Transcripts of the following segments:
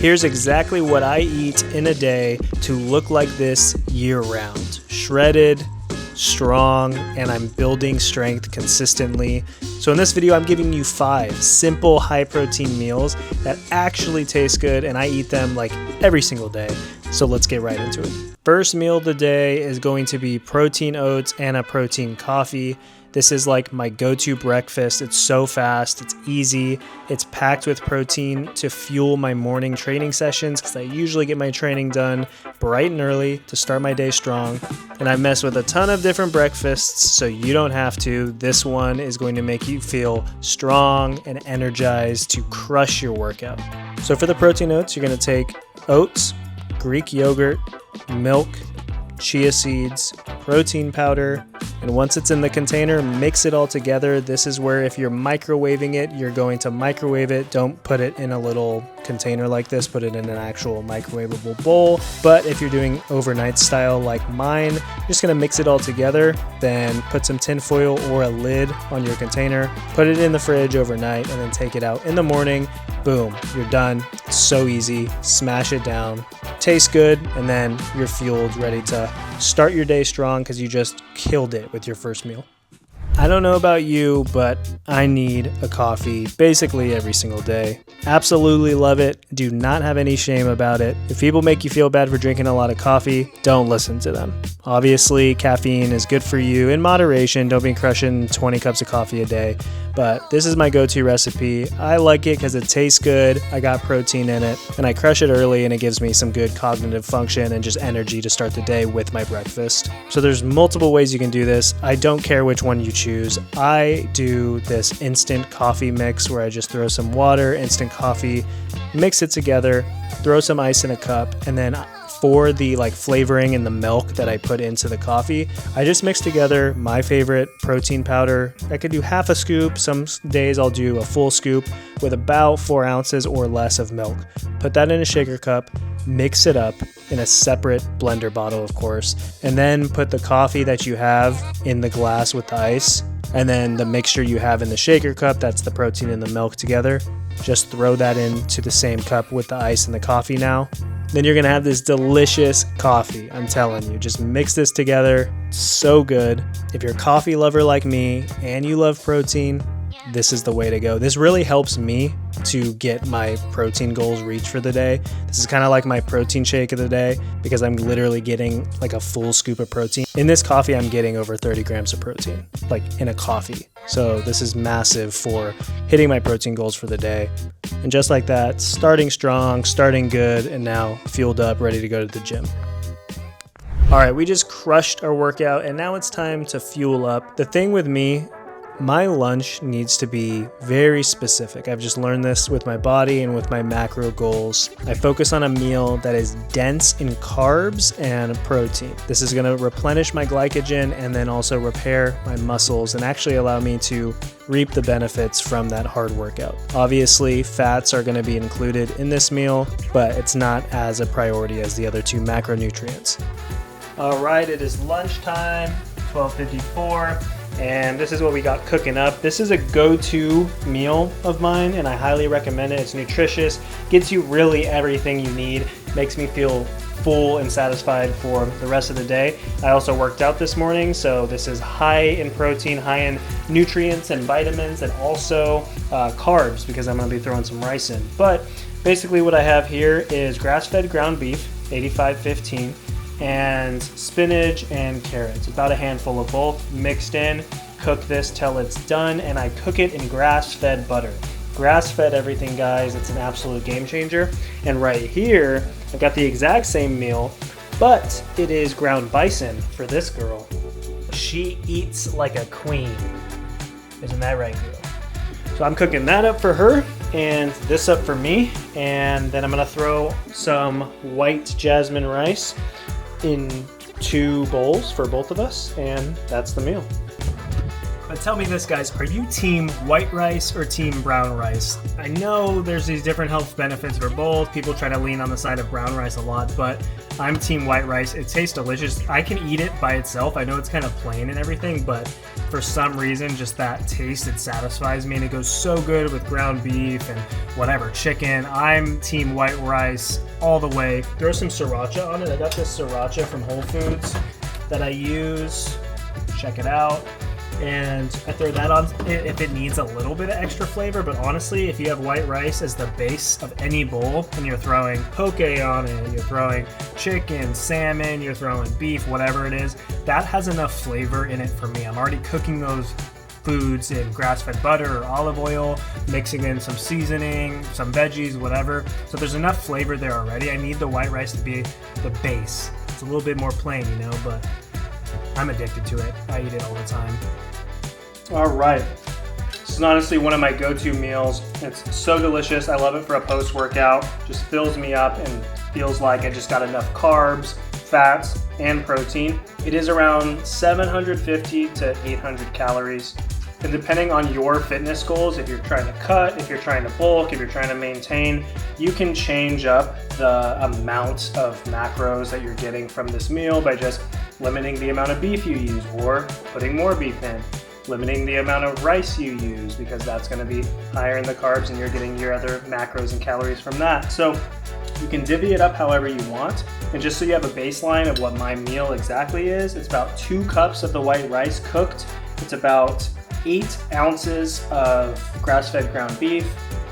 Here's exactly what I eat in a day to look like this year-round. Shredded, strong, and I'm building strength consistently. So in this video, I'm giving you 5 simple high-protein meals that actually taste good, and I eat them like every single day. So let's get right into it. First meal of the day is going to be protein oats and a protein coffee. This is like my go-to breakfast. It's so fast, it's easy, it's packed with protein to fuel my morning training sessions because I usually get my training done bright and early to start my day strong. And I mess with a ton of different breakfasts, so you don't have to. This one is going to make you feel strong and energized to crush your workout. So for the protein oats, you're going to take oats, Greek yogurt, milk, chia seeds, protein powder, and once it's in the container, mix it all together. This is where if you're microwaving it, you're going to microwave it. Don't put it in a little container like this, put it in an actual microwavable bowl. But if you're doing overnight style like mine, you're just gonna mix it all together, then put some tin foil or a lid on your container, put it in the fridge overnight, and then take it out in the morning. Boom, you're done. It's so easy. Smash it down. Tastes good, and then you're fueled, ready to start your day strong because you just killed it with your first meal. I don't know about you, but I need a coffee basically every single day. Absolutely love it. Do not have any shame about it. If people make you feel bad for drinking a lot of coffee, don't listen to them. Obviously, caffeine is good for you in moderation. Don't be crushing 20 cups of coffee a day. But this is my go-to recipe. I like it because it tastes good. I got protein in it, and I crush it early, and it gives me some good cognitive function and just energy to start the day with my breakfast. So there's multiple ways you can do this. I don't care which one you choose. I do this instant coffee mix where I just throw some water, instant coffee, mix it together, throw some ice in a cup, and then for the flavoring and the milk that I put into the coffee, I just mix together my favorite protein powder. I could do half a scoop. Some days I'll do a full scoop with about 4 ounces or less of milk. Put that in a shaker cup, mix it up in a separate blender bottle, of course, and then put the coffee that you have in the glass with the ice, and then the mixture you have in the shaker cup, that's the protein and the milk together. Just throw that into the same cup with the ice and the coffee now. Then you're gonna have this delicious coffee. I'm telling you, just mix this together. So good. If you're a coffee lover like me and you love protein, this is the way to go. This really helps me to get my protein goals reached for the day. This is kind of like my protein shake of the day because I'm literally getting like a full scoop of protein. In this coffee, I'm getting over 30 grams of protein, like in a coffee. So this is massive for hitting my protein goals for the day. And just like that, starting strong, starting good, and now fueled up, ready to go to the gym. All right, we just crushed our workout, and now it's time to fuel up. The thing with me, my lunch needs to be very specific. I've just learned this with my body and with my macro goals. I focus on a meal that is dense in carbs and protein. This is going to replenish my glycogen and then also repair my muscles and actually allow me to reap the benefits from that hard workout. Obviously, fats are going to be included in this meal, but it's not as a priority as the other 2 macronutrients. All right, it is lunchtime, 12:54. And this is what we got cooking up. This is a go-to meal of mine, and I highly recommend it. It's nutritious, gets you really everything you need, makes me feel full and satisfied for the rest of the day. I also worked out this morning, so this is high in protein, high in nutrients and vitamins, and also carbs because I'm gonna be throwing some rice in. But basically what I have here is grass-fed ground beef, 85/15, and spinach and carrots, about a handful of both mixed in. Cook this till it's done, and I cook it in grass-fed butter. Grass-fed everything, guys. It's an absolute game changer. And right here, I've got the exact same meal, but it is ground bison for this girl. She eats like a queen. Isn't that right, girl? So I'm cooking that up for her and this up for me, and then I'm gonna throw some white jasmine rice in 2 bowls for both of us, and that's the meal. But tell me this, guys, are you team white rice or team brown rice? I know there's these different health benefits for both. People try to lean on the side of brown rice a lot, but I'm team white rice. It tastes delicious. I can eat it by itself. I know it's kind of plain and everything, but for some reason, just that taste, it satisfies me, and it goes so good with ground beef and whatever, chicken. I'm team white rice all the way. Throw some sriracha on it. I got this sriracha from Whole Foods that I use. Check it out. And I throw that on if it needs a little bit of extra flavor, but honestly, if you have white rice as the base of any bowl and you're throwing poke on it, you're throwing chicken, salmon, you're throwing beef, whatever it is, that has enough flavor in it for me. I'm already cooking those foods in grass-fed butter or olive oil, mixing in some seasoning, some veggies, whatever. So there's enough flavor there already. I need the white rice to be the base. It's a little bit more plain, you know, but I'm addicted to it. I eat it all the time. All right. This is honestly one of my go-to meals. It's so delicious. I love it for a post-workout. Just fills me up and feels like I just got enough carbs, fats, and protein. It is around 750 to 800 calories. And depending on your fitness goals, if you're trying to cut, if you're trying to bulk, if you're trying to maintain, you can change up the amount of macros that you're getting from this meal by just limiting the amount of beef you use or putting more beef in. Limiting the amount of rice you use because that's going to be higher in the carbs and you're getting your other macros and calories from that. So you can divvy it up however you want. And just so you have a baseline of what my meal exactly is, it's about 2 cups of the white rice cooked. It's about 8 ounces of grass-fed ground beef,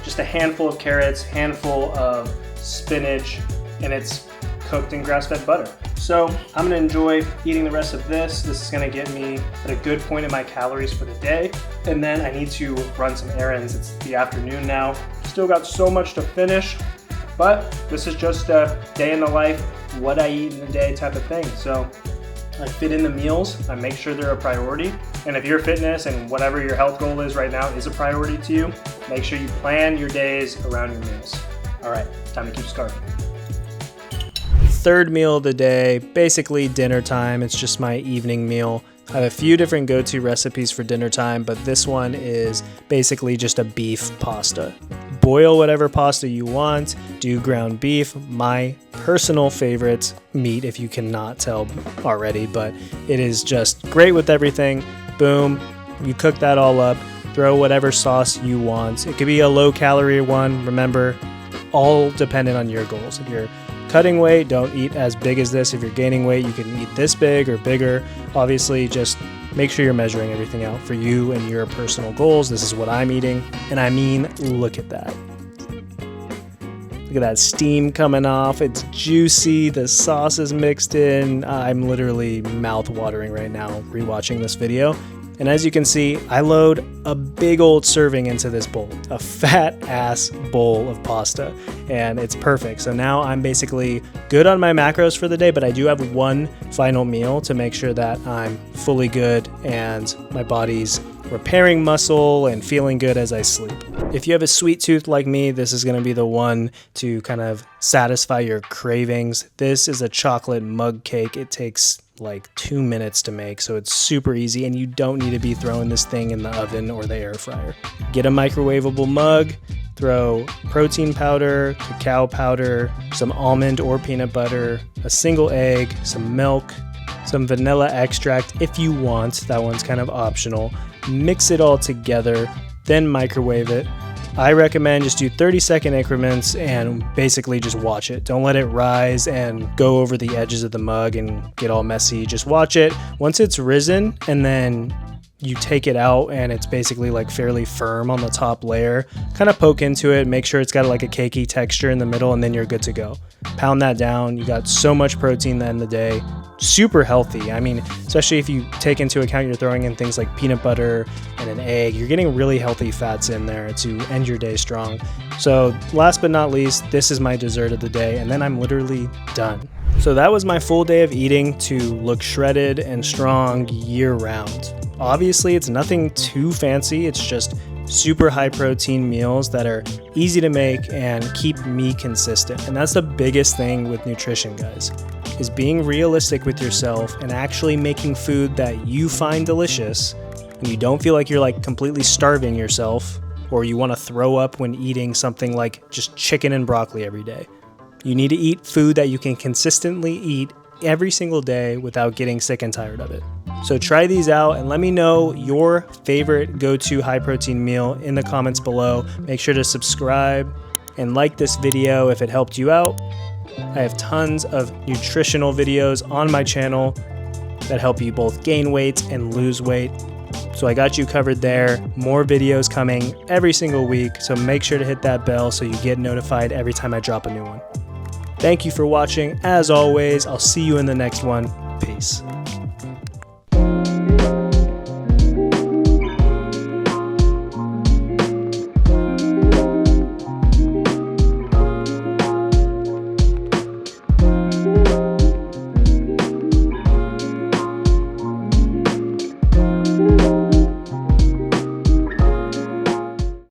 just a handful of carrots, handful of spinach, and it's cooked in grass-fed butter. So I'm gonna enjoy eating the rest of this. This is gonna get me at a good point in my calories for the day. And then I need to run some errands. It's the afternoon now. Still got so much to finish, but this is just a day in the life, what I eat in a day type of thing. So I fit in the meals, I make sure they're a priority. And if your fitness and whatever your health goal is right now is a priority to you, make sure you plan your days around your meals. All right, time to keep scarfing. Third meal of the day, basically dinner time. It's just my evening meal. I have a few different go-to recipes for dinner time, but this one is basically just a beef pasta. Boil whatever pasta you want, do ground beef, my personal favorite meat if you cannot tell already, but it is just great with everything. Boom, you cook that all up, throw whatever sauce you want. It could be a low-calorie one, remember, all dependent on your goals. If you're cutting weight, don't eat as big as this. If you're gaining weight, you can eat this big or bigger. Obviously, just make sure you're measuring everything out for you and your personal goals. This is what I'm eating. And I mean, look at that. Look at that steam coming off. It's juicy. The sauce is mixed in. I'm literally mouth-watering right now rewatching this video. And as you can see, I load a big old serving into this bowl, a fat ass bowl of pasta, and it's perfect. So now I'm basically good on my macros for the day, but I do have one final meal to make sure that I'm fully good and my body's repairing muscle and feeling good as I sleep. If you have a sweet tooth like me, this is gonna be the one to kind of satisfy your cravings. This is a chocolate mug cake. It takes like 2 minutes to make, so it's super easy, and you don't need to be throwing this thing in the oven or the air fryer. Get a microwavable mug, throw protein powder, cacao powder, some almond or peanut butter, a single egg, some milk, some vanilla extract if you want, that one's kind of optional. Mix it all together, then microwave it. I recommend just do 30-second increments and basically just watch it. Don't let it rise and go over the edges of the mug and get all messy. Just watch it. Once it's risen and then you take it out and it's basically like fairly firm on the top layer, kind of poke into it, make sure it's got like a cakey texture in the middle, and then you're good to go. Pound that down. You got so much protein then the day. Super healthy. I mean, especially if you take into account you're throwing in things like peanut butter and an egg, you're getting really healthy fats in there to end your day strong. So last but not least, this is my dessert of the day, and then I'm literally done. So that was my full day of eating to look shredded and strong year round. Obviously, it's nothing too fancy. It's just super high protein meals that are easy to make and keep me consistent. And that's the biggest thing with nutrition, guys, is being realistic with yourself and actually making food that you find delicious and you don't feel like you're like completely starving yourself, or you want to throw up when eating something like just chicken and broccoli every day. You need to eat food that you can consistently eat every single day without getting sick and tired of it. So try these out and let me know your favorite go-to high protein meal in the comments below. Make sure to subscribe and like this video if it helped you out. I have tons of nutritional videos on my channel that help you both gain weight and lose weight. So I got you covered there. More videos coming every single week, so make sure to hit that bell so you get notified every time I drop a new one. Thank you for watching. As always, I'll see you in the next one. Peace.